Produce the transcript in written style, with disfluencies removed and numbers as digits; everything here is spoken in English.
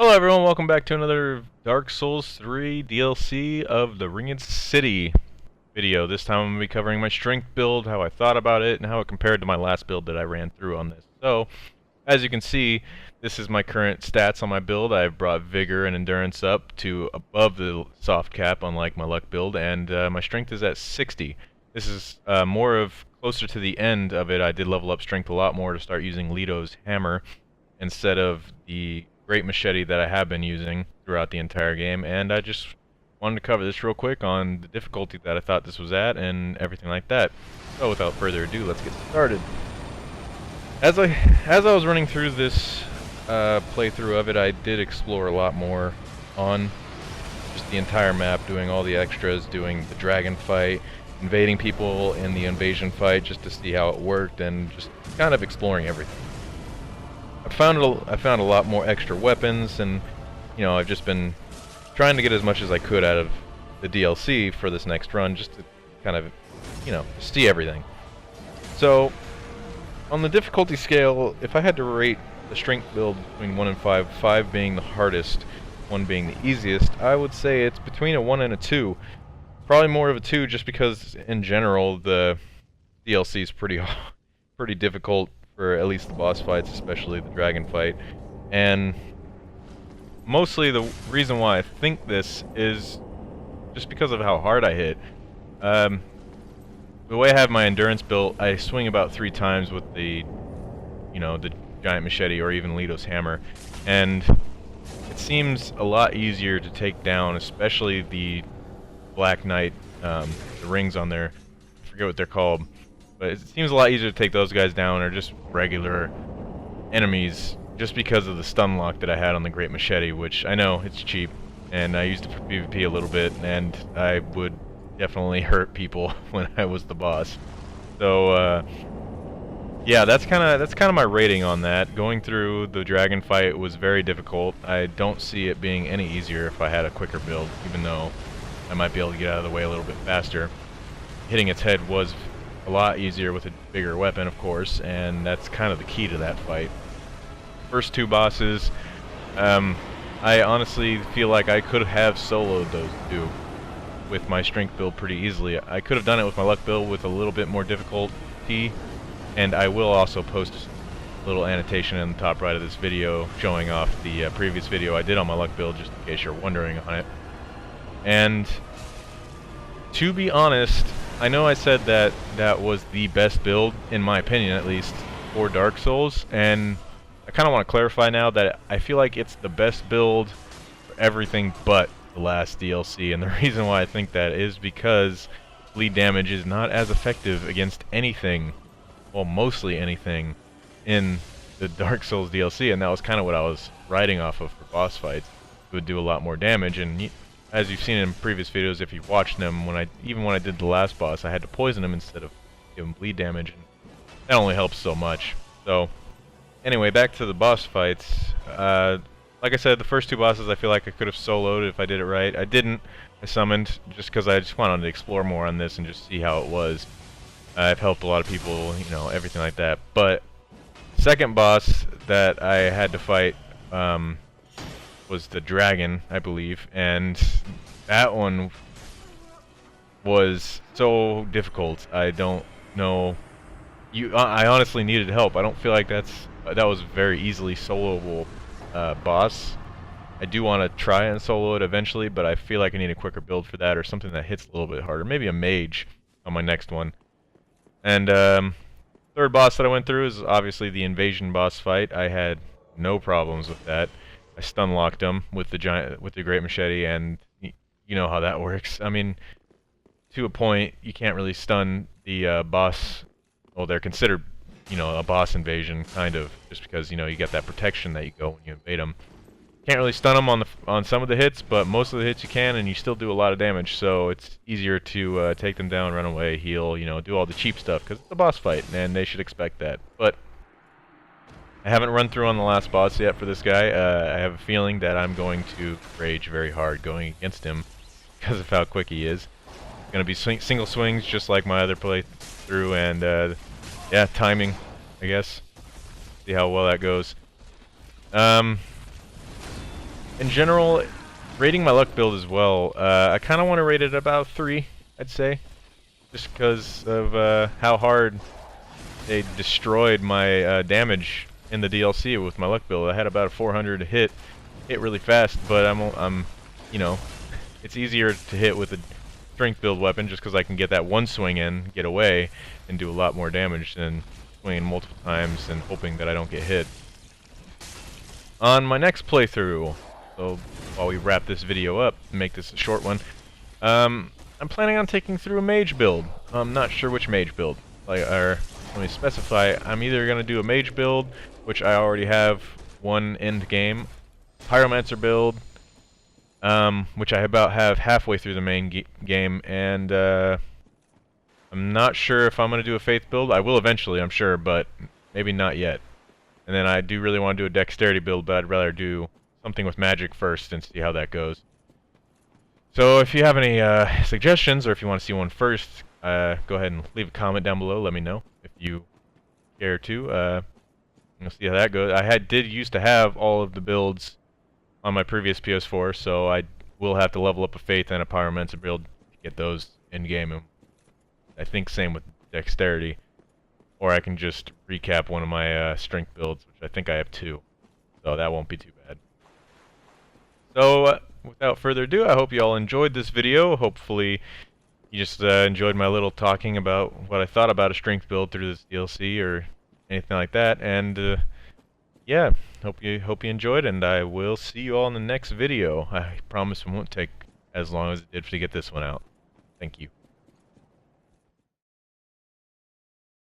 Hello everyone, welcome back to another Dark Souls 3 DLC of the Ringed City video. This time I'm going to be covering my strength build, how I thought about it, and how it compared to my last build that I ran through on this. So, as you can see, this is my current stats on my build. I've brought Vigor and Endurance up to above the soft cap, unlike my luck build, and my strength is at 60. This is closer to the end of it. I did level up strength a lot more to start using Leto's hammer instead of the great machete that I have been using throughout the entire game, and I just wanted to cover this real quick on the difficulty that I thought this was at and everything like that. So without further ado, let's get started. As I was running through this playthrough of it, I did explore a lot more on just the entire map, doing all the extras, doing the dragon fight, invading people in the invasion fight just to see how it worked, and just kind of exploring everything. I found a lot more extra weapons, and I've just been trying to get as much as I could out of the DLC for this next run, just to kind of see everything. So on the difficulty scale, if I had to rate the strength build between 1 and 5, 5 being the hardest, 1 being the easiest, I would say it's between a 1 and a 2. Probably more of a 2, just because in general the DLC is pretty difficult for at least the boss fights, especially the dragon fight. And mostly the reason why I think this is just because of how hard I hit. The way I have my endurance built, I swing about 3 times with the giant machete or even Leto's hammer, and it seems a lot easier to take down, especially the Black Knight, the rings on there. I forget what they're called. But it seems a lot easier to take those guys down, or just regular enemies, just because of the stun lock that I had on the Great Machete, which I know it's cheap, and I used it for PvP a little bit, and I would definitely hurt people when I was the boss. So yeah, that's kind of my rating on that. Going through the dragon fight was very difficult. I don't see it being any easier if I had a quicker build, even though I might be able to get out of the way a little bit faster. Hitting its head was a lot easier with a bigger weapon, of course, and that's kind of the key to that fight. First 2 bosses, I honestly feel like I could have soloed those 2 with my strength build pretty easily. I could have done it with my luck build with a little bit more difficulty, and I will also post a little annotation in the top right of this video showing off the previous video I did on my luck build, just in case you're wondering on it. And to be honest, I know I said that that was the best build, in my opinion at least, for Dark Souls, and I kind of want to clarify now that I feel like it's the best build for everything but the last DLC, and the reason why I think that is because bleed damage is not as effective against anything, well, mostly anything, in the Dark Souls DLC, and that was kind of what I was riding off of for boss fights. It would do a lot more damage, and as you've seen in previous videos, if you've watched them, even when I did the last boss, I had to poison him instead of give him bleed damage, and that only helps so much. So, anyway, back to the boss fights. Like I said, the first 2 bosses I feel like I could have soloed if I did it right. I didn't. I summoned just because I just wanted to explore more on this and just see how it was. I've helped a lot of people, everything like that. But second boss that I had to fight was the dragon, I believe, and that one was so difficult. I don't know. I honestly needed help. I don't feel like that was a very easily soloable boss. I do want to try and solo it eventually, but I feel like I need a quicker build for that, or something that hits a little bit harder. Maybe a mage on my next one. And third boss that I went through is obviously the invasion boss fight. I had no problems with that. I stun locked him with the great machete, and you know how that works. I mean, to a point, you can't really stun the boss. Well, they're considered, a boss invasion, kind of, just because you get that protection that you go when you invade them. Can't really stun them on some of the hits, but most of the hits you can, and you still do a lot of damage. So it's easier to take them down, run away, heal, do all the cheap stuff, because it's a boss fight, and they should expect that. But I haven't run through on the last boss yet for this guy. I have a feeling that I'm going to rage very hard going against him because of how quick he is. It's going to be single swings just like my other playthrough, and yeah, timing, I guess. See how well that goes. in general, rating my luck build as well, I kind of want to rate it about 3, I'd say. Just because of how hard they destroyed my damage in the DLC with my luck build. I had about a 400 hit really fast, but you know, it's easier to hit with a strength build weapon just because I can get that one swing in, get away, and do a lot more damage than swinging multiple times and hoping that I don't get hit. On my next playthrough, so while we wrap this video up and make this a short one, I'm planning on taking through a mage build. I'm not sure which mage build. Let me specify, I'm either going to do a mage build, which I already have one end game, pyromancer build, which I about have halfway through the main game, and I'm not sure if I'm going to do a faith build. I will eventually, I'm sure, but maybe not yet. And then I do really want to do a dexterity build, but I'd rather do something with magic first and see how that goes. So if you have any suggestions, or if you want to see one first, go ahead and leave a comment down below. Let me know if you care to. We'll see how that goes. I did used to have all of the builds on my previous PS4, so I will have to level up a Faith and a Pyromancer build to get those in-game. And I think same with Dexterity. Or I can just recap one of my Strength builds, which I think I have 2. So that won't be too bad. So, without further ado, I hope you all enjoyed this video. Hopefully you just enjoyed my little talking about what I thought about a Strength build through this DLC or anything like that. And yeah, hope you enjoyed, and I will see you all in the next video. I promise it won't take as long as it did to get this one out. Thank you.